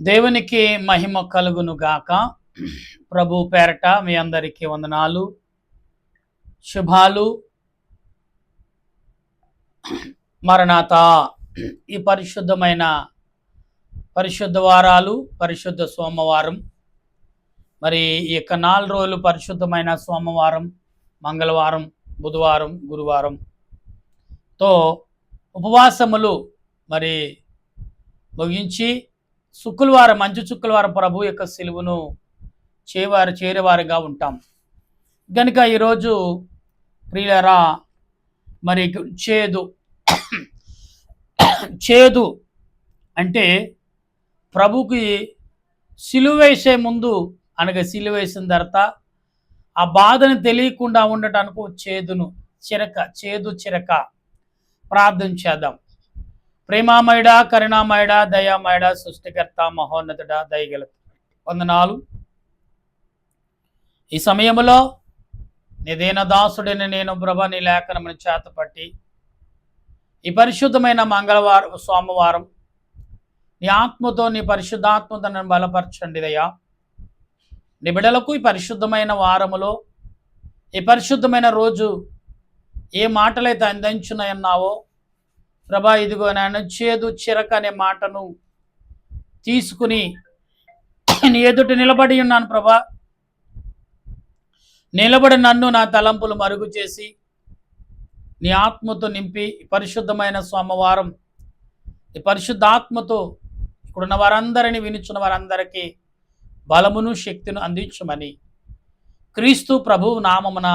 దేవునికి మహిమ కలుగును గాక. ప్రభు పేరట మీ అందరికీ వందనాలు, శుభాలు. మరణాత ఈ పరిశుద్ధ వారాలు, పరిశుద్ధ సోమవారం, మరి ఈ యొక్క 4 రోజులు పరిశుద్ధమైన సోమవారం, మంగళవారం, బుధవారం, గురువారంతో ఉపవాసములు మరి ముగించి శుక్రవారం, మంచు శుక్రవారం ప్రభు యొక్క సిలువను చేరేవారుగా ఉంటాం. కనుక ఈరోజు ప్రియులారా, మరి చేదు అంటే ప్రభుకి సిలువ వేసే ముందు, అనగా సిలువ వేసిన తర్వాత ఆ బాధను తెలియకుండా ఉండటానికి చేదు చిరక ప్రార్థన చేద్దాం. ప్రేమామయుడా, కరుణామయుడా, దయామయుడా, సృష్టికర్త, మహోన్నతుడా, దయగల వందనాలు. ఈ సమయంలో నిదేన దాసుడిని నేను ప్రభా నీ లేఖనమును చేతపట్టి ఈ పరిశుద్ధమైన మంగళవారం, సోమవారం నీ ఆత్మతో, నీ పరిశుద్ధాత్మతో నన్ను బలపరచండి దయ్యా. నీ బిడ్డలకు ఈ పరిశుద్ధమైన వారములో, ఈ పరిశుద్ధమైన రోజు ఏ మాటలైతే అందించున్నాయన్నావో ప్రభా, ఇదిగో నేను చేదు చిరక అనే మాటను తీసుకుని నీ ఎదుట నిలబడి ఉన్నాను ప్రభా. నిలబడి నన్ను నా తలంపులు మరుగు చేసి నీ ఆత్మతో నింపి ఈ పరిశుద్ధమైన సోమవారం ఈ పరిశుద్ధాత్మతో ఇక్కడున్న వారందరినీ, వినుచున్న వారందరికీ బలమును శక్తిని అందించమని క్రీస్తు ప్రభువు నామమున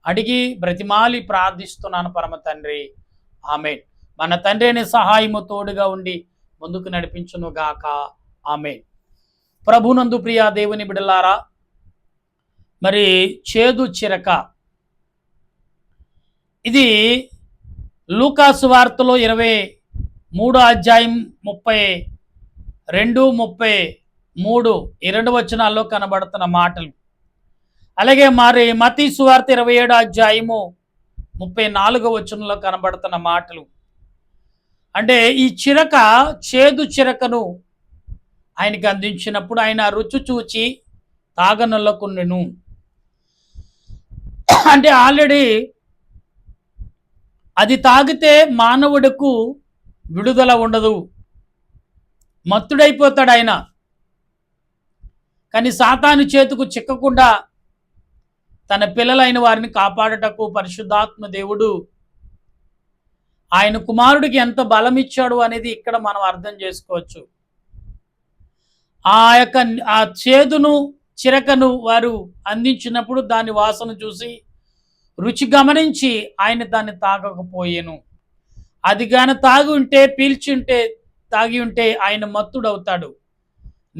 అడిగి బ్రతిమాలి ప్రార్థిస్తున్నాను పరమ తండ్రి, ఆమేన్. మన తండ్రి అనే సహాయము తోడుగా ఉండి ముందుకు నడిపించును గాక, ఆమేన్. ప్రభునందు ప్రియ దేవుని బిడ్డలారా, మరి చేదు చిరక ఇది లూకాసు వార్తలో 23వ అధ్యాయం 32, 33 ఈ 2 వచనాల్లో కనబడుతున్న మాటలు. అలాగే మరి మత్తయి సువార్త 27వ అధ్యాయము 34వ వచనంలో కనబడుతున్న మాటలు. అంటే ఈ చేదు చిరకను ఆయనకి అందించినప్పుడు ఆయన రుచి చూచి తాగనొల్లకుండెను. అంటే ఆల్రెడీ అది తాగితే మానవుడికు విడుదల ఉండదు, మత్తుడైపోతాడు ఆయన. కానీ సాతాను చేతుకు చిక్కకుండా తన పిల్లలైన వారిని కాపాడటకు పరిశుద్ధాత్మ దేవుడు ఆయన కుమారుడికి ఎంత బలం ఇచ్చాడు అనేది ఇక్కడ మనం అర్థం చేసుకోవచ్చు. ఆ చేదును చిరకను వారు అందించినప్పుడు దాని వాసన చూసి, రుచి గమనించి ఆయన దాన్ని తాగకపోయేను. అది గాని తాగి ఉంటే ఆయన మత్తుడవుతాడు,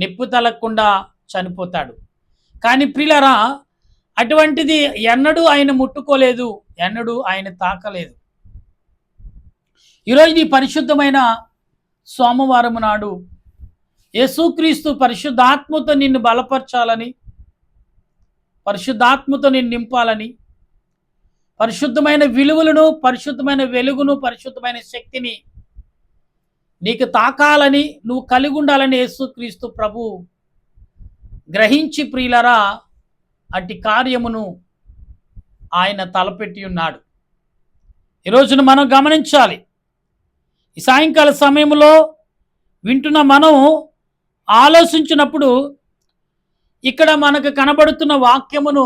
నిప్పు తలగకుండా చనిపోతాడు. కానీ ప్రియులారా, అటువంటిది ఎన్నడూ ఆయన ముట్టుకోలేదు, ఎన్నడూ ఆయన తాకలేదు. ఈరోజు ఈ పరిశుద్ధమైన సోమవారం నాడు యేసుక్రీస్తు పరిశుద్ధాత్మతో నిన్ను బలపరచాలని, పరిశుద్ధాత్మతో నిన్ను నింపాలని, పరిశుద్ధమైన విలువలను, పరిశుద్ధమైన వెలుగును, పరిశుద్ధమైన శక్తిని నీకు తాకాలని, నువ్వు కలిగి ఉండాలని యేసుక్రీస్తు ప్రభు గ్రహించి ప్రియులరా అట్టి కార్యమును ఆయన తలపెట్టి ఉన్నాడు. ఈరోజున మనం గమనించాలి. ఈ సాయంకాల సమయంలో వింటున్న మనం ఆలోచించినప్పుడు ఇక్కడ మనకు కనబడుతున్న వాక్యమును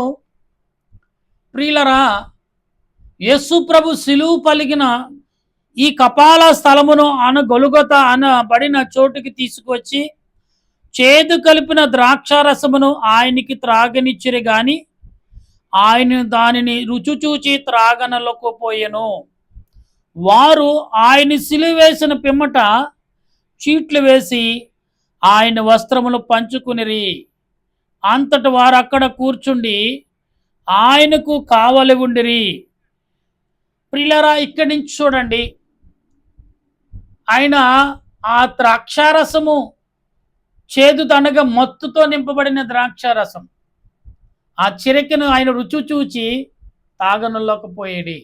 ప్రియులరా, యేసు ప్రభు సిలువ పలిగిన ఈ కపాల స్థలమును గొలుగొత అనబడిన చోటుకి తీసుకువచ్చి చేదు కలిపిన ద్రాక్షారసమును ఆయనకి త్రాగనిచ్చిరి గాని ఆయన దానిని రుచి చూచి త్రాగనలకపోయెను. వారు ఆయన సిలువ వేసిన పిమ్మట చీట్లు వేసి ఆయన వస్త్రములు పంచుకునిరి. అంతటి వారు అక్కడ కూర్చుండి ఆయనకు కావలి ఉండిరి. ప్రియులారా, ఇక్కడి నుంచి చూడండి, ఆయన ఆ ద్రాక్షారసము చేదు తనగా మత్తుతో నింపబడిన ద్రాక్షారసం, ఆ చిరకను ఆయన రుచి చూచి తాగనలేకపోయేది.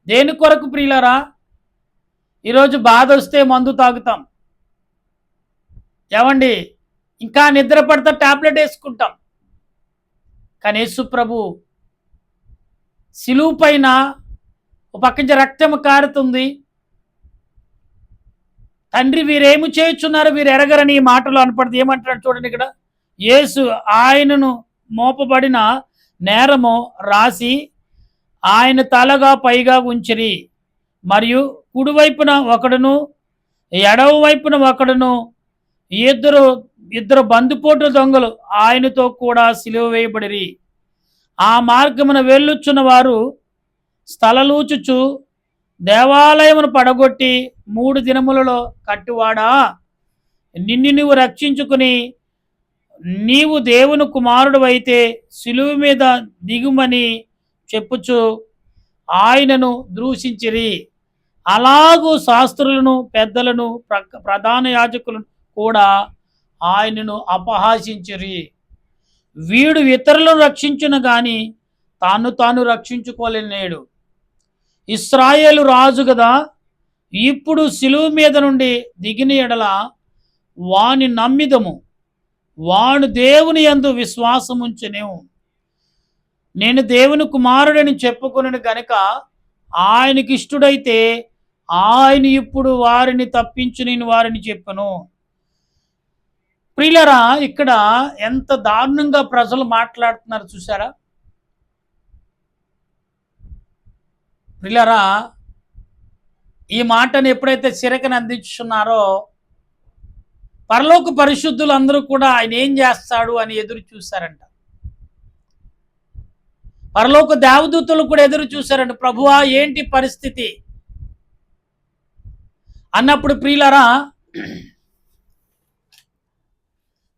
దేని కొరకు ప్రియులారా? ఈరోజు బాధ వస్తే మందు తాగుతాం, ఏమండి, ఇంకా నిద్ర పడతా టాబ్లెట్ వేసుకుంటాం. కానీ యేసు ప్రభు సిలువు పైన ఒక పక్క నుంచి రక్తం కారుతుంది. తండ్రి వీరేమి చేయుచున్నారు, వీరు ఎరగరని ఈ మాటలు అనపడుతుంది. ఏమంటున్నాడు చూడండి ఇక్కడ. యేసు ఆయనను మోపబడిన నేరము రాసి ఆయన తలగా పైగా ఉంచిరి. మరియు కుడివైపున ఒకడును ఎడవ వైపున ఒకడును ఇద్దరు ఇద్దరు బందుపోటు దొంగలు ఆయనతో కూడా సిలువ వేయబడిరి. ఆ మార్గమున వెళ్ళుచున్న వారు స్థలలూచుచు, దేవాలయమును పడగొట్టి 3 దినములలో కట్టువాడా, నిన్ను నువ్వు రక్షించుకుని నీవు దేవుని కుమారుడు అయితే సిలువ మీద దిగుమని చెప్పుచు ఆయనను దూషించిరి. అలాగూ శాస్త్రులను, పెద్దలను, ప్రధాన యాజకులను కూడా ఆయనను అపహాసించిరి. వీడు ఇతరులను రక్షించును గాని తాను రక్షించుకోలేనేడు. ఇశ్రాయేలు రాజు కదా, ఇప్పుడు సిలువ మీద నుండి దిగిన ఎడల వాని నమ్మిదము, వాడు దేవుని యందు విశ్వాసముంచునేము. నేను దేవుని కుమారుడని చెప్పుకొనను గనుక ఆయనకి ఇష్టడైతే ఆయన ఇప్పుడు వారిని తప్పించు నేను వారిని చెప్పను. ప్రియులరా, ఇక్కడ ఎంత దారుణంగా ప్రజలు మాట్లాడుతున్నారు చూసారా? ప్రియులరా, ఈ మాటను ఎప్పుడైతే సిరకని అందించున్నారో పరలోక పరిశుద్ధులు అందరూ కూడా ఆయన ఏం చేస్తాడు అని ఎదురు చూశారంట. పరలోక దేవదూతలు కూడా ఎదురు చూశారంట. ప్రభువా ఏంటి పరిస్థితి అన్నప్పుడు ప్రియులరా,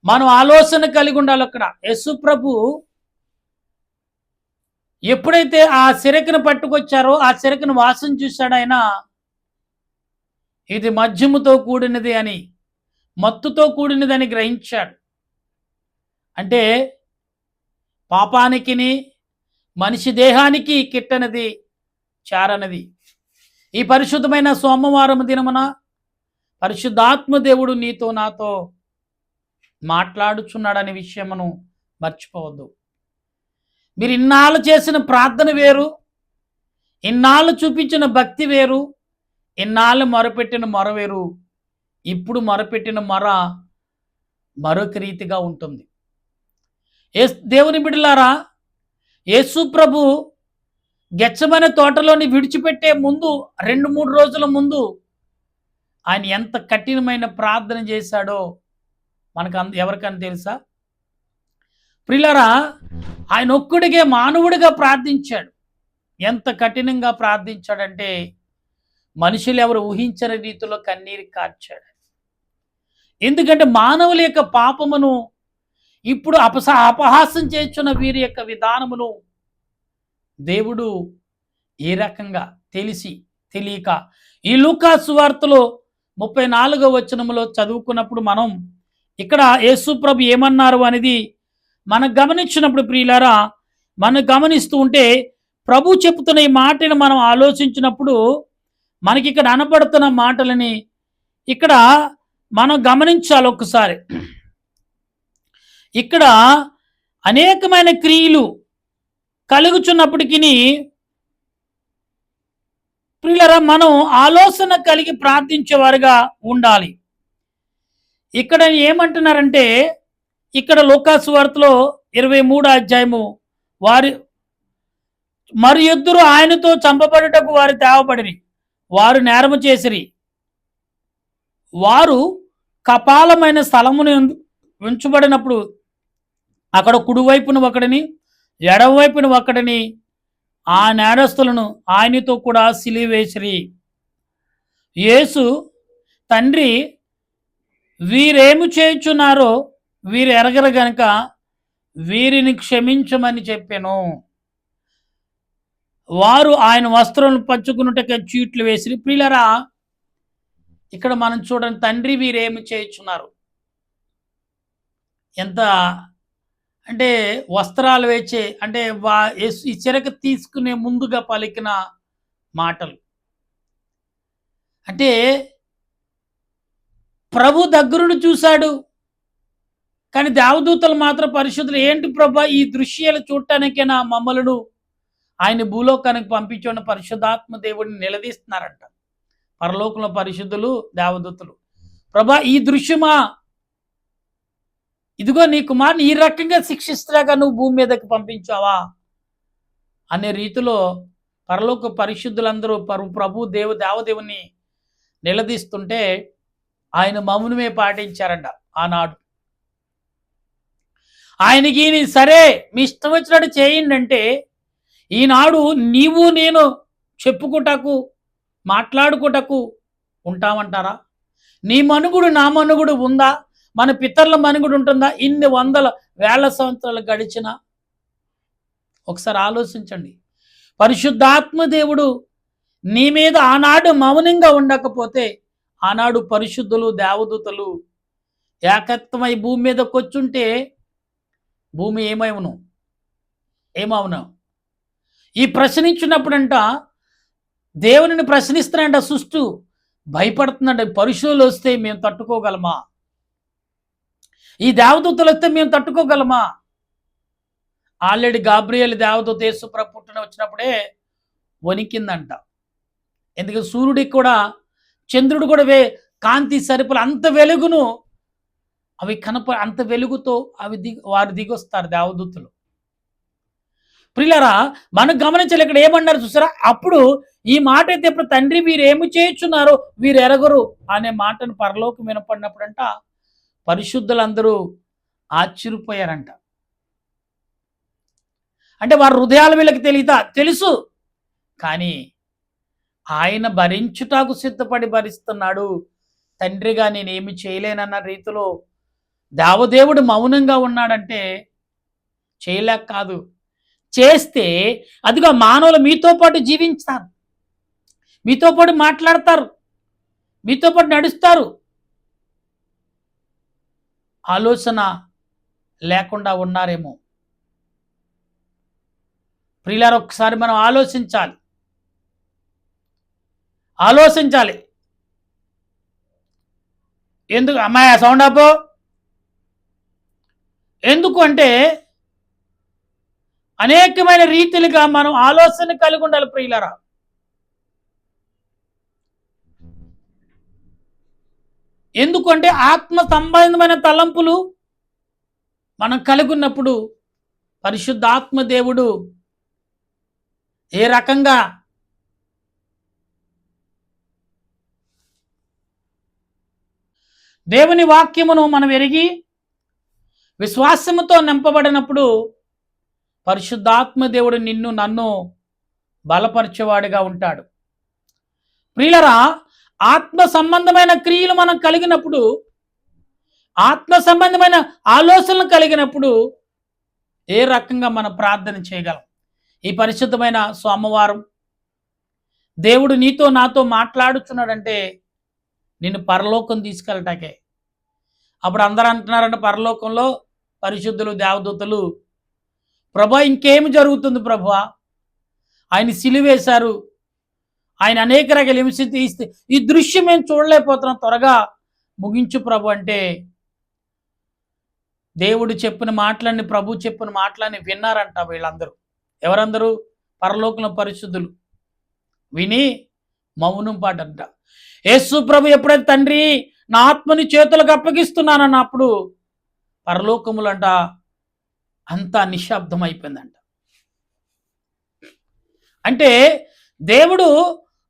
మనం ఆలోచన కలిగి ఉండాలి. అక్కడ యేసు ప్రభు ఎప్పుడైతే ఆ సిరకను పట్టుకొచ్చారో ఆ సిరకను వాసన చూశాడు ఆయన. ఇది మద్యముతో కూడినది అని, మత్తుతో కూడినదని గ్రహించాడు. అంటే పాపానికిని మనిషి దేహానికి కిట్టనది చారనది. ఈ పరిశుద్ధమైన సోమవారం దినమున పరిశుద్ధాత్మ దేవుడు నీతో నాతో మాట్లాడుచున్నాడనే విషయమును మర్చిపోవద్దు. మీరు ఇన్నాళ్ళు చేసిన ప్రార్థన వేరు, ఇన్నాళ్ళు చూపించిన భక్తి వేరు, ఇన్నాళ్ళు మొరపెట్టిన మొర వేరు. ఇప్పుడు మొరపెట్టిన మొర మరొక రీతిగా ఉంటుంది. దేవుని బిడ్డలారా, యేసు ప్రభు గెత్సెమనే తోటలోని విడిచిపెట్టే ముందు 2-3 రోజుల ముందు ఆయన ఎంత కఠినమైన ప్రార్థన చేశాడో మనకు ఎవరికైనా తెలుసా? ప్రియులారా, ఆయన ఒక్కడికే మానవుడిగా ప్రార్థించాడు. ఎంత కఠినంగా ప్రార్థించాడంటే మనుషులు ఎవరు ఊహించని రీతిలో కన్నీరు కార్చాడు. ఎందుకంటే మానవుల యొక్క పాపమును ఇప్పుడు అపహాసం చేస్తున్న వీరి యొక్క విధానమును దేవుడు ఏ రకంగా తెలిసి తెలియక ఈ లూకా సువార్తలో 34వ వచనములో చదువుకున్నప్పుడు మనం ఇక్కడ యేసు ప్రభు ఏమన్నారు అనేది మనం గమనించినప్పుడు ప్రియులారా, మనం గమనిస్తూ ఉంటే ప్రభు చెప్తున్న ఈ మాటను మనం ఆలోచించినప్పుడు మనకి ఇక్కడ అనపడుతున్న మాటలని ఇక్కడ మనం గమనించాలి ఒక్కసారి. ఇక్కడ అనేకమైన క్రియలు కలుగుచున్నప్పటికీ ప్రియులరా, మనం ఆలోచన కలిగి ప్రార్థించేవారుగా ఉండాలి. ఇక్కడ ఏమంటున్నారంటే, ఇక్కడ లూకా సువార్తలో 23వ అధ్యాయము, మరి ఇద్దరు ఆయనతో చంపబడుటకు వారు తేవబడిరి. వారు నేరము చేసిరి. వారు కపాలమైన స్థలమును ఉంచబడినప్పుడు అక్కడ కుడివైపున ఒకడిని, ఎడమవైపున ఒకడిని ఆ నేరస్తులను ఆయనతో కూడా సిలివేసిరి. యేసు, తండ్రి వీరేమి చేయుచున్నారో వీరు ఎరగరు గనుక వీరిని క్షమించమని చెప్పాను. వారు ఆయన వస్త్రములను పంచుకున్నట్టుగా చీట్లు వేసిరి. ప్రియులరా, ఇక్కడ మనం చూడండి, తండ్రి వీరేమి చేయుచున్నారు. ఎంత అంటే వస్త్రాలు వేచే అంటే ఈ చిరక తీసుకునే ముందుగా పలికిన మాటలు. అంటే ప్రభు దగ్గరుండి చూశాడు. కానీ దేవదూతలు మాత్రం పరిశుద్ధులు, ఏంటి ప్రభా ఈ దృశ్యాలు చూడటానికేనా మమ్మలను ఆయన భూలోకానికి పంపించిన పరిశుద్ధాత్మ దేవుడిని నిలదీస్తున్నారంట. పరలోకంలో పరిశుద్ధులు దేవదూతలు, ప్రభా ఈ దృశ్యమా, ఇదిగో నీ కుమారుని ఈ రకంగా శిక్షిస్తాగా నువ్వు భూమి మీదకి పంపించావా అనే రీతిలో పరలోక పరిశుద్ధులందరూ ప్రభు దేవదేవుని నిలదీస్తుంటే ఆయన మౌనమే పాటించారంట. ఆనాడు ఆయనకి సరే మీ ఇష్టం వచ్చినట్టు చేయండి అంటే, ఈనాడు నీవు నేను చెప్పుకుంటకు మాట్లాడుకుంటకు ఉంటామంటారా? నీ మనుగుడు నా మనుగుడు ఉందా? మన పితరుల మనుగుడు ఉంటుందా? ఇన్ని వందల వేల సంవత్సరాలు గడిచినా ఒకసారి ఆలోచించండి. పరిశుద్ధాత్మ దేవుడు నీ మీద ఆనాడు మౌనంగా ఉండకపోతే, ఆనాడు పరిశుద్ధులు దేవదూతలు ఏకత్వమై భూమి మీదకి వచ్చుంటే భూమి ఏమవును? ఈ ప్రశ్నించినప్పుడంట దేవుని ప్రశ్నిస్తున్నాడంట, సృష్టి భయపడుతున్నాడు. పరిశుద్ధులు వస్తే మేము తట్టుకోగలమా? ఈ దేవదూతలు వస్తే మేము తట్టుకోగలమా? ఆల్రెడీ గాబ్రియల్ దేవదూత యేసు ప్రభు పుట్టిన వచ్చినప్పుడే వణికిందంట. ఎందుకంటే సూర్యుడికి కూడా చంద్రుడు కూడా కాంతి సరిపలు అంత వెలుగును అవి అంత వెలుగుతో వారు దిగొస్తారు దేవదూతలు. ప్రియులారా, మనం గమనించాలి. ఇక్కడ ఏమన్నారు చూసారా? అప్పుడు ఈ మాట అయితే ఇప్పుడు తండ్రి వీరు ఏమి చేయుచున్నారో వీరు ఎరగరు అనే మాటను పరలోకం వినపడినప్పుడంట పరిశుద్ధులందరూ ఆశ్చర్యపోయారంట. అంటే వారి హృదయాల వీళ్ళకి తెలుసు, కానీ ఆయన భరించుటకు సిద్ధపడి భరిస్తున్నాడు. తండ్రిగా నేనేమి చేయలేనన్న రీతిలో దేవదేవుడు మౌనంగా ఉన్నాడంటే చేయలేక కాదు, చేస్తే అదిగో మానవులు మీతో పాటు జీవించారు, మీతో పాటు మాట్లాడతారు, మీతో పాటు నడుస్తారు. ఆలోచన లేకుండా ఉన్నారేమో. ప్రియులారా, ఒకసారి మనం ఆలోచించాలి. ఎందుకు అమ్మాయి సౌండ్ ఆపో? ఎందుకు అంటే అనేకమైన రీతిలుగా మనం ఆలోచన కలిగి ఉండాలి ప్రియులారా. ఎందుకంటే ఆత్మ సంబంధమైన తలంపులు మనం కలిగి ఉన్నప్పుడు పరిశుద్ధాత్మ దేవుడు ఏ రకంగా దేవుని వాక్యమును మనం ఎరిగి విశ్వాసముతో నింపబడినప్పుడు పరిశుద్ధాత్మ దేవుడు నిన్ను నన్ను బలపరిచేవాడిగా ఉంటాడు. ప్రియులరా, ఆత్మ సంబంధమైన క్రియలు మనం కలిగినప్పుడు, ఆత్మ సంబంధమైన ఆలోచనలు కలిగినప్పుడు ఏ రకంగా మనం ప్రార్థన చేయగలం? ఈ పరిశుద్ధమైన సోమవారం దేవుడు నీతో నాతో మాట్లాడుచున్నాడంటే నిన్ను పరలోకం తీసుకెళ్ళటాకే. అప్పుడు అందరూ అంటున్నారంటే పరలోకంలో పరిశుద్ధులు దేవదూతలు, ప్రభా ఇంకేమి జరుగుతుంది ప్రభా? ఆయన సిలువేశారు, ఆయన అనేక రకాల హింస తీస్తే ఈ దృశ్యం మేము చూడలేకపోతున్నాం, త్వరగా ముగించు ప్రభు అంటే దేవుడు చెప్పిన మాటలన్నీ, ప్రభు చెప్పిన మాటలన్నీ విన్నారంట వీళ్ళందరూ. ఎవరందరూ? పరలోకంలో పరిశుద్ధులు విని మౌనం పాటంట. యేసు ప్రభు ఎప్పుడైతే తండ్రి నా ఆత్మని చేతులకు అప్పగిస్తున్నానన్నప్పుడు పరలోకములంట అంతా నిశ్శబ్దం అయిపోయిందంట. అంటే దేవుడు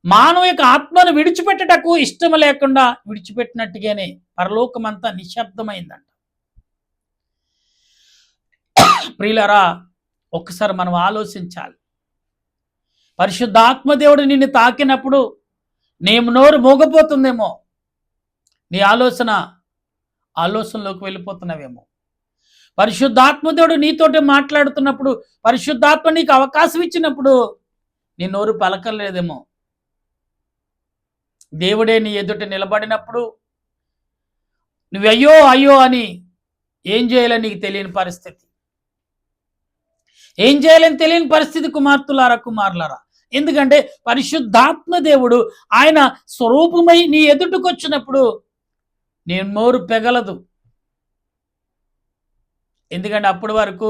మానవ యొక్క ఆత్మను విడిచిపెట్టటకు ఇష్టం లేకుండా విడిచిపెట్టినట్టుగానే పరలోకం అంతా నిశ్శబ్దమైందంట. ప్రియులారా, ఒక్కసారి మనం ఆలోచించాలి. పరిశుద్ధాత్మ దేవుడు నిన్ను తాకినప్పుడు నీ నోరు మోగపోతుందేమో, నీ ఆలోచనలోకి వెళ్ళిపోతున్నావేమో. పరిశుద్ధాత్మ దేవుడు నీతోటి మాట్లాడుతున్నప్పుడు, పరిశుద్ధాత్మ నీకు అవకాశం ఇచ్చినప్పుడు నీ నోరు పలకలేదేమో. దేవుడే నీ ఎదుట నిలబడినప్పుడు నువ్వు అయ్యో అయ్యో అని ఏం చేయాలని నీకు తెలియని పరిస్థితి, ఏం చేయాలని తెలియని పరిస్థితి కుమారులారా. ఎందుకంటే పరిశుద్ధాత్మ దేవుడు ఆయన స్వరూపమై నీ ఎదుటకు వచ్చినప్పుడు నీ నోరు పెగలదు. ఎందుకంటే అప్పటి వరకు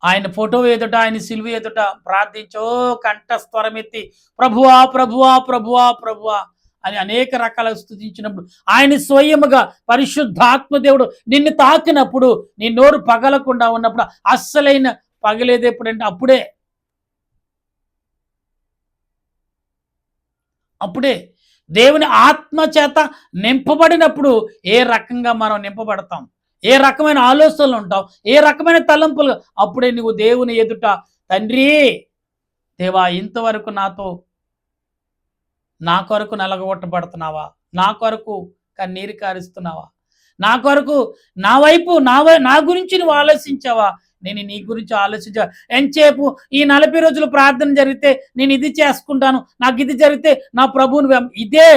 ఆయన ఫోటో ఎదుట, ఆయన సిలువ ఎదుట ప్రార్థించో కంఠస్వరమెత్తి ప్రభువా ప్రభువా ప్రభువా ప్రభువా అని అనేక రకాల స్తుతించినప్పుడు, ఆయన స్వయముగా పరిశుద్ధాత్మ దేవుడు నిన్ను తాకినప్పుడు, నీ నోరు పగలకుండా ఉన్నప్పుడు, అస్సలైన పగలేది ఎప్పుడంటే అప్పుడే దేవుని ఆత్మ చేత నింపబడినప్పుడు ఏ రకంగా మనం నింపబడతాం, ఏ రకమైన ఆలోచనలు ఉంటాం, ఏ రకమైన తలంపులు, అప్పుడే నువ్వు దేవుని ఎదుట తండ్రి దేవా ఇంతవరకు నా కొరకు నలగొట్టబడుతున్నావా, నా కొరకు కన్నీరు కారుస్తున్నావా, నా కొరకు నా గురించి నువ్వు ఆలోచించావా, నేను నీ గురించి ఆలోచించా. ఎంతసేపు ఈ 40 రోజులు ప్రార్థన జరిగితే నేను ఇది చేసుకుంటాను, నాకు ఇది జరిగితే నా ప్రభువుని ఇదే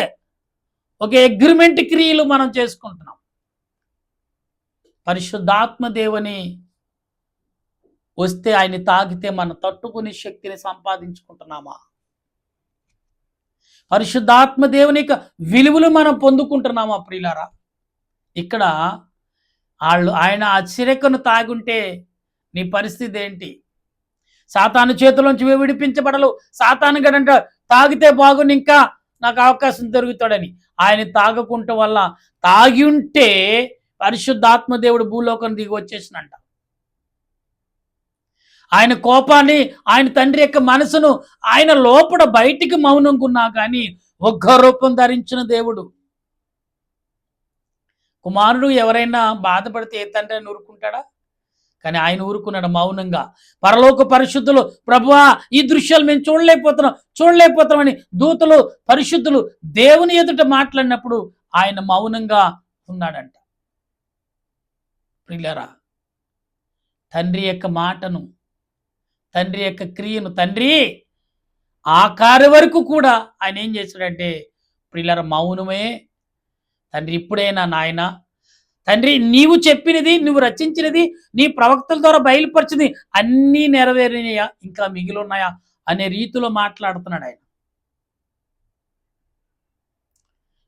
ఒక అగ్రిమెంట్ క్రియలు మనం చేసుకుంటున్నాం. పరిశుద్ధాత్మ దేవుని వస్తే ఆయన తాగితే మనం తట్టుకునే శక్తిని సంపాదించుకుంటున్నామా? పరిశుద్ధాత్మ దేవుని యొక్క విలువలు మనం పొందుకుంటున్నామా ప్రియులారా? ఇక్కడ ఆయన ఆ చిరెకను తాగుంటే నీ పరిస్థితి ఏంటి? సాతాను చేతిలోంచి విడిపించబడలు. సాతాను గడంట తాగితే బాగుని, ఇంకా నాకు అవకాశం దొరుకుతాడని. ఆయన తాగకుంట వల్ల తాగి ఉంటే పరిశుద్ధాత్మ దేవుడు భూలోకం దిగి వచ్చేసినంట. ఆయన కోపాన్ని, ఆయన తండ్రి యొక్క మనసును ఆయన లోపల బయటికి మౌనంకున్నా కానీ ఒక్క రూపం ధరించిన దేవుడు. కుమారుడు ఎవరైనా బాధపడితే ఏ తండ్రి ఊరుకుంటాడా? కానీ ఆయన ఊరుకున్నాడు మౌనంగా. పరలోక పరిశుద్ధులు ప్రభువా ఈ దృశ్యాలు మేము చూడలేకపోతామని దూతలు పరిశుద్ధులు దేవుని ఎదుట మాట్లాడినప్పుడు ఆయన మౌనంగా ఉన్నాడంట. ప్రియులారా, తండ్రి యొక్క మాటను, తండ్రి యొక్క క్రియను, తండ్రి ఆఖరి వరకు కూడా ఆయన ఏం చేశాడంటే ప్రియులారా మౌనమే. తండ్రి ఇప్పుడైనా నాయన, తండ్రి నీవు చెప్పినది, నువ్వు రచించినది, నీ ప్రవక్తల ద్వారా బయలుపరిచింది అన్నీ నెరవేరినాయా, ఇంకా మిగిలి ఉన్నాయా అనే రీతిలో మాట్లాడుతున్నాడు ఆయన.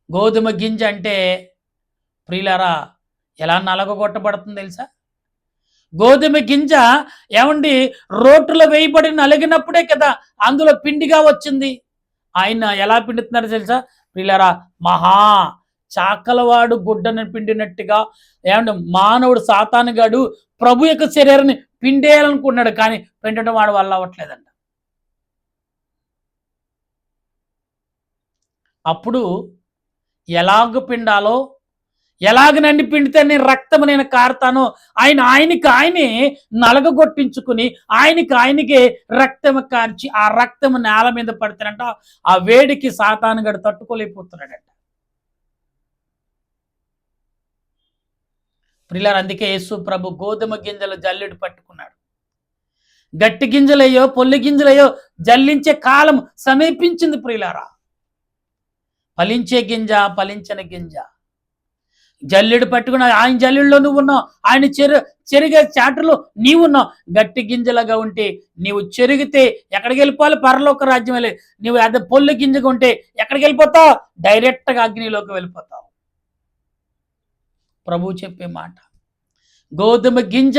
గోధుమ గింజ అంటే ప్రియులారా ఎలా నలగొట్టబడుతుంది తెలుసా? గోధుమ గింజ ఏమండి రోట్లో వేయబడి నలిగినప్పుడే కదా అందులో పిండిగా వచ్చింది. ఆయన ఎలా పిండుతున్నారు తెలుసా ప్రియులారా? మహా చాకలవాడు గుడ్డను పిండినట్టుగా ఏమంటే మానవుడు సాతానుగాడు ప్రభు యొక్క శరీరాన్ని పిండేయాలనుకున్నాడు, కానీ పిండడం వాడు వల్ల అవ్వట్లేదంట. అప్పుడు ఎలాగ పిండాలో, ఎలాగ నండి పిండితే నేను రక్తము నేను కారుతానో ఆయనే నలగొట్టించుకుని ఆయనకే రక్తము కార్చి ఆ రక్తము నేల మీద పడితేనంట ఆ వేడికి సాతానుగాడు తట్టుకోలేకపోతున్నాడంట. ప్రియులారా, అందుకే యేసు ప్రభు గోధుమ గింజలు జల్లెడు పట్టుకున్నాడు. గట్టి గింజలయ్యో పొల్లి గింజలయ్యో జల్లించే కాలం సమీపించింది ప్రియులారా. ఫలించే గింజ, ఫలించని గింజ, జల్లెడు పట్టుకున్న ఆయన జల్లెడులో నువ్వు ఉన్నావు, ఆయన చెరిగే చాటులో నీవున్నావు. గట్టి గింజలుగా ఉంటే నీవు చెరిగితే ఎక్కడికి వెళ్ళిపోవాలి? పరలోక రాజ్యం వెళ్ళి. నువ్వు అదే పొల్లి గింజగా ఉంటే ఎక్కడికి వెళ్ళిపోతావు? డైరెక్ట్గా అగ్నిలోకి వెళ్ళిపోతావు. ప్రభు చెప్పే మాట. గోధుమ గింజ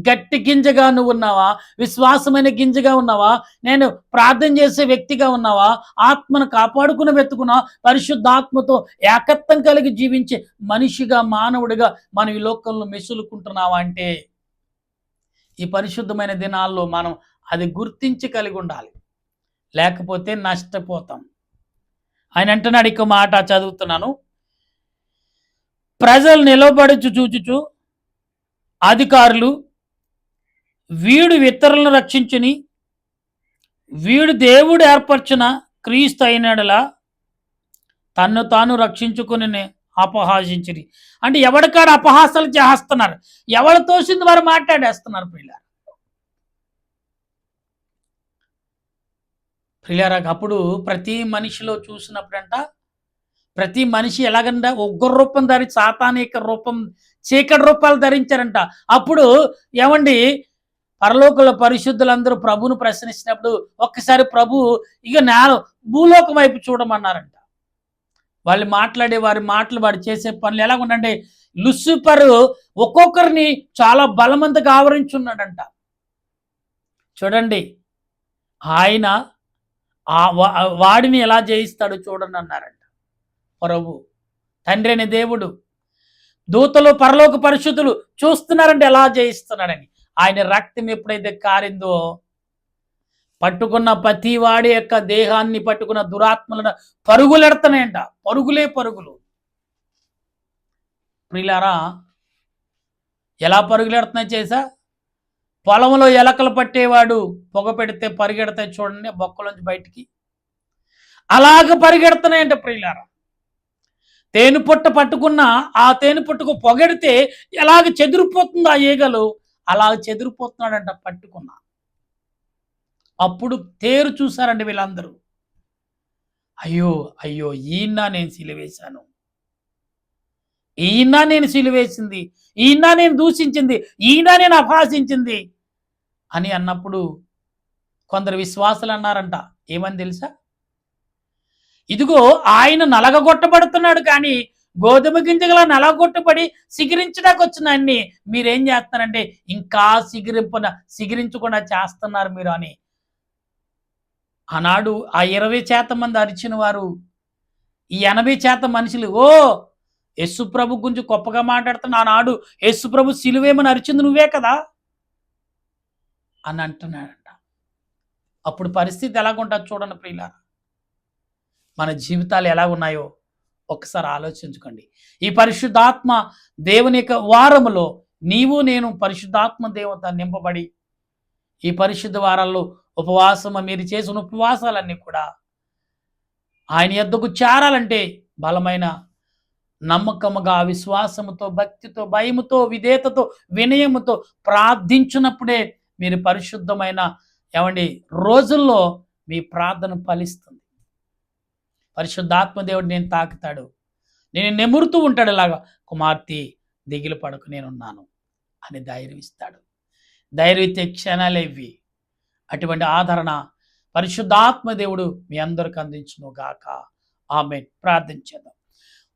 గట్టి గింజగా నువ్వు ఉన్నావా? విశ్వాసమైన గింజగా ఉన్నావా? నేను ప్రార్థన చేసే వ్యక్తిగా ఉన్నావా? ఆత్మను కాపాడుకుని వెతుకున్నా పరిశుద్ధాత్మతో ఏకత్వం కలిగి జీవించే మనిషిగా, మానవుడిగా మనం ఈ లోకంలో మెసులుకుంటున్నావా అంటే ఈ పరిశుద్ధమైన దినాల్లో మనం అది గుర్తించి కలిగి ఉండాలి, లేకపోతే నష్టపోతాం. ఆయన అంటున్నాడు, ఇక మాట చదువుతున్నాను. ప్రజలు నిలబడుచు చూచుచు అధికారులు వీడు ఇతరులను రక్షించుని, వీడు దేవుడు ఏర్పరచిన క్రీస్తు అయినడలా తన్ను తాను రక్షించుకుని అపహాసించిరి. అంటే ఎవరికాడ అపహాసాలు చేస్తున్నారు, ఎవరు తోసింది వారు మాట్లాడేస్తున్నారు. ప్రియులారా, అప్పుడు ప్రతి మనిషిలో చూసినప్పుడంట ప్రతి మనిషి ఎలాగంట ఉగ్ర రూపం ధరించి సాతానిక రూపం, చీకటి రూపాలు ధరించారంట. అప్పుడు ఏమండి పరలోకంలో పరిశుద్ధులందరూ ప్రభువును ప్రశ్నించినప్పుడు ఒక్కసారి ప్రభు ఇక భూలోకం వైపు చూడమన్నారంట. వాళ్ళు మాట్లాడే వారి మాటలు, వాడు చేసే పనులు ఎలా ఉండంటే, లూసిఫర్ ఒక్కొక్కరిని చాలా బలవంతంగా ఆవరించున్నాడంట. చూడండి, ఆయన వాడిని ఎలా జయిస్తాడో చూడండి అన్నారంట ప్రభు. తండ్రి అనే దేవుడు, దూతలు, పరలోక పరిశుద్ధులు చూస్తున్నారంటే ఎలా జయిస్తున్నాడని. ఆయన రక్తం ఎప్పుడైతే కారిందో, పట్టుకున్న ప్రతి వాడి యొక్క దేహాన్ని పట్టుకున్న దురాత్మలను పరుగులెడతాయంట. పరుగులే పరుగులు. ప్రియులారా, ఎలా పరుగులెడుతున్నాయి చేసా? పొలంలో ఎలకలు పట్టేవాడు పొగ పెడితే పరిగెడతాయి చూడండి బొక్కలోంచి బయటికి, అలాగ పరిగెడుతున్నాయంట ప్రియులారా. తేనె పుట్ట పట్టుకున్న ఆ తేనె పుట్టుకు పొగడితే ఎలాగ చెదిరిపోతుందో ఆ ఈగలు, అలా చెదిరిపోతున్నాడంట పట్టుకున్న. అప్పుడు తేరు చూశారండి వీళ్ళందరూ. అయ్యో అయ్యో, ఈయన నేను సిలువేశాను, ఈయన నేను సిలువేసింది, ఈయన నేను దూషించింది, ఈయన నేను అపహాసించింది అని అన్నప్పుడు కొందరు విశ్వాసులు అన్నారంట, ఏమని తెలుసా? ఇదిగో ఆయన నలగగొట్టబడుతున్నాడు, కానీ గోధుమ గింజగల నలగొట్టబడి సిగిరించడానికి వచ్చిన అన్ని మీరేం చేస్తున్నారంటే ఇంకా సిగిరించకుండా చేస్తున్నారు మీరు అని. ఆనాడు ఆ 20% మంది అరిచిన వారు ఈ 80% మనుషులు, ఓ యేసుప్రభు గురించి గొప్పగా మాట్లాడుతున్నా, ఆనాడు యేసుప్రభు సిలువేమని అరిచింది నువ్వే కదా అని అంటున్నాడంట. అప్పుడు పరిస్థితి ఎలాగుంటుంది చూడండి ప్రియులారా. మన జీవితాలు ఎలా ఉన్నాయో ఒకసారి ఆలోచించుకోండి. ఈ పరిశుద్ధాత్మ దేవుని యొక్క వారములో నీవు నేను పరిశుద్ధాత్మ దేవత నింపబడి ఈ పరిశుద్ధ వారాల్లో ఉపవాసము, మీరు చేసిన ఉపవాసాలన్నీ కూడా ఆయన యొద్దకు చేరాలంటే బలమైన నమ్మకముగా, విశ్వాసముతో, భక్తితో, భయముతో, విధేయతతో, వినయముతో ప్రార్థించినప్పుడే మీరు పరిశుద్ధమైన రోజుల్లో మీ ప్రార్థన ఫలిస్తుంది. పరిశుద్ధాత్మ దేవుడు నేను తాకుతాడు, నేను నెమురుతూ ఉంటాడు, ఇలాగా కుమార్తె దిగులు పడకు నేనున్నాను అని ధైర్యం ఇస్తాడు. ధైర్యతే క్షణాలే ఇవి. అటువంటి ఆదరణ పరిశుద్ధాత్మ దేవుడు మీ అందరికి అందించును గాక. ఆమేన్. ప్రార్థించేద్దాం.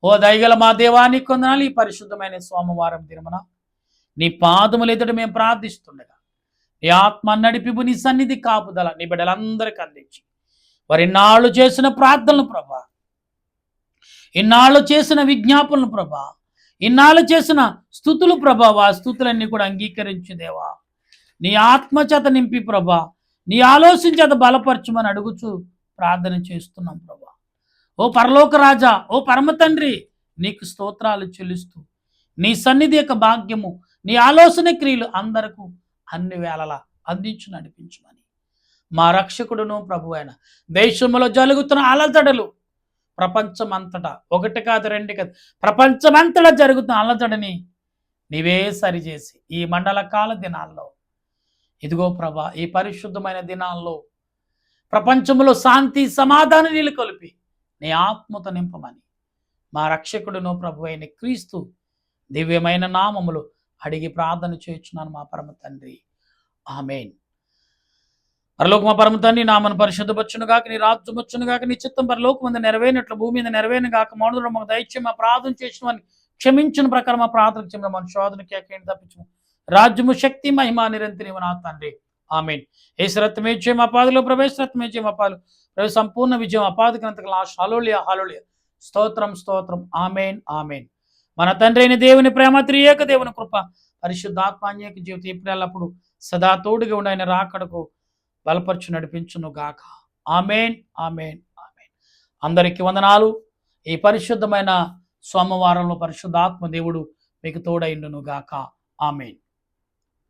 ఓ దయగల మా దేవానికి కొందనాలు, ఈ పరిశుద్ధమైన సోమవారం దినమున నీ పాదములు ఎదుట మేము ప్రార్థిస్తుండగా నీ ఆత్మ నడిపిపు, నీ సన్నిధి కాపుదల నీ బిడ్డలందరికీ అందించి వారి ఇన్నాళ్ళు చేసిన ప్రార్థనలు ప్రభా, ఇన్నాళ్ళు చేసిన విజ్ఞాపనలు ప్రభా, ఇన్నాళ్ళు చేసిన స్తుతులు ప్రభా, ఆ స్తుతులన్నీ కూడా అంగీకరించు దేవా. నీ ఆత్మచేత నింపి ప్రభా, నీ ఆలోచించేత బలపరచమని అడుగుచూ ప్రార్థన చేస్తున్నాం ప్రభా. ఓ పరలోక రాజా, ఓ పరమ తండ్రి, నీకు స్తోత్రాలు చెల్లిస్తూ నీ సన్నిధి యొక్క భాగ్యము, నీ ఆలోచన క్రియలు అందరకు అన్ని వేళలా అందించు నడిపించమని మా రక్షకుడును ప్రభు అయిన దేశంలో జరుగుతున్న అలజడలు, ప్రపంచమంతటా ఒకటి కాదు రెండు కాదు ప్రపంచమంతటా జరుగుతున్న అలజడని నీవే సరిచేసి ఈ మండల కాల దినాల్లో, ఇదిగో ప్రభా, ఈ పరిశుద్ధమైన దినాల్లో ప్రపంచంలో శాంతి సమాధానం నెలకొల్పి నీ ఆత్మతో నింపమని మా రక్షకుడును ప్రభు అయిన క్రీస్తు దివ్యమైన నామములు అడిగి ప్రార్థన చేయుచున్నాను మా పరమ తండ్రి. ఆమేన్. పరలోక మా పరమ తండ్రి, నామను పరిశుద్ధపరచును గాక, నీ రాజ్యం వచ్చును గాక, నీ చిత్తం పరలోకం మీద నెరవేరినట్లు భూమి మీద నెరవేరును గాక. మౌనులు మాకు దయచేసి మా ప్రార్థన చేసిన వారిని క్షమించిన ప్రకారం మా ప్రార్థన చేయడం మన శోధనకి ఎక్కడ తప్పించు. రాజ్యము, శక్తి, మహిమ నిరంతరం నా తండ్రి. ఆమేన్. యేసు రక్తమే జయం, అపాదిలో ప్రవేశ రక్తమే జయం, అపాదులు ప్రవేశ సంపూర్ణ విజయం, అపాది గ్రంథకు లాస్ట్. హల్లెలూయా హల్లెలూయా. స్తోత్రం స్తోత్రం. ఆమేన్ ఆమేన్. మన తండ్రి అయిన దేవుని ప్రేమ, త్రియేక దేవుని కృప, పరిశుద్ధాత్మన్యేక జీవితం ఇప్పుడు ఎల్లప్పుడు సదా తోడుగా ఉండి ఆయన రాకడకు బలపరచు నడిపించును గాక. ఆమేన్ ఆమేన్ ఆమేన్. అందరికీ వందనాలు. ఈ పరిశుద్ధమైన సోమవారంలో పరిశుద్ధాత్మ దేవుడు మీకు తోడైండును గాక. ఆమేన్.